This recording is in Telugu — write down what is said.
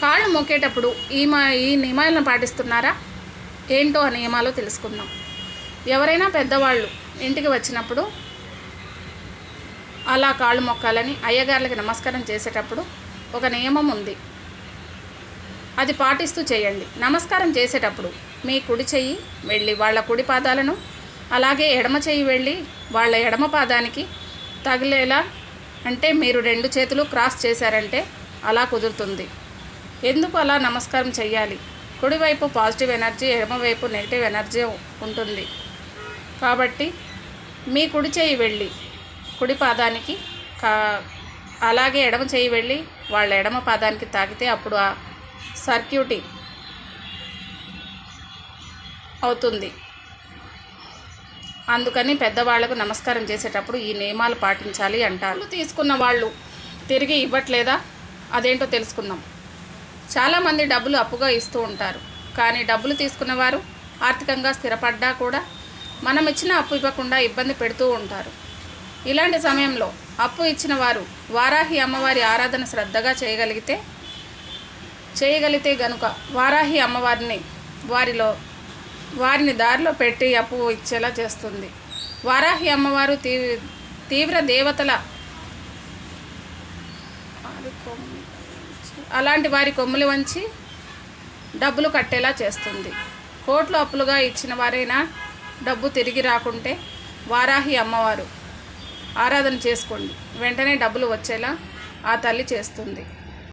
కాళ్ళు మొక్కేటప్పుడు ఈ నియమాలను పాటిస్తున్నారా? ఏంటో ఆ నియమాలు తెలుసుకుందాం. ఎవరైనా పెద్దవాళ్ళు ఇంటికి వచ్చినప్పుడు అలా కాళ్ళు మొక్కాలని అయ్యగారులకి నమస్కారం చేసేటప్పుడు ఒక నియమం ఉంది. అది పాటిస్తూ చేయండి. నమస్కారం చేసేటప్పుడు మీ కుడి చెయ్యి వెళ్ళి వాళ్ళ కుడి పాదాలను, అలాగే ఎడమ చెయ్యి వెళ్ళి వాళ్ళ ఎడమ పాదానికి తగిలేలా, అంటే మీరు 2 చేతులు క్రాస్ చేశారంటే అలా కుదురుతుంది. ఎందుకు అలా నమస్కారం చేయాలి? కుడివైపు పాజిటివ్ ఎనర్జీ, ఎడమవైపు నెగిటివ్ ఎనర్జీ ఉంటుంది. కాబట్టి మీ కుడి చెయ్యి వెళ్ళి కుడి పాదానికి, అలాగే ఎడమ చెయ్యి వెళ్ళి వాళ్ళ ఎడమ పాదానికి తాకితే అప్పుడు ఆ సర్క్యూట్ అవుతుంది. అందుకని పెద్దవాళ్లకు నమస్కారం చేసేటప్పుడు ఈ నియమాలు పాటించాలి అంటారు. తీసుకున్న వాళ్ళు తిరిగి ఇవ్వట్లేదా? అదేంటో తెలుసుకుందాం. చాలామంది డబ్బులు అప్పుగా ఇస్తూ ఉంటారు. కానీ డబ్బులు తీసుకున్నవారు ఆర్థికంగా స్థిరపడ్డా కూడా మనం ఇచ్చిన అప్పు ఇవ్వకుండా ఇబ్బంది పెడుతూ ఉంటారు. ఇలాంటి సమయంలో అప్పు ఇచ్చిన వారు వారాహి అమ్మవారి ఆరాధన శ్రద్ధగా చేయగలిగితే గనుక వారాహి అమ్మవారిని వారిని దారిలో పెట్టి అప్పు ఇచ్చేలా చేస్తుంది. వారాహి అమ్మవారు తీవ్ర దేవతల అలాంటి వారి కొమ్ములు వంచి డబ్బులు కట్టేలా చేస్తుంది. కోట్లు అప్పులుగా ఇచ్చిన వారైనా డబ్బు తిరిగి రాకుంటే వారాహి అమ్మవారు ఆరాధన చేసుకోండి, వెంటనే డబ్బులు వచ్చేలా ఆ తల్లి చేస్తుంది.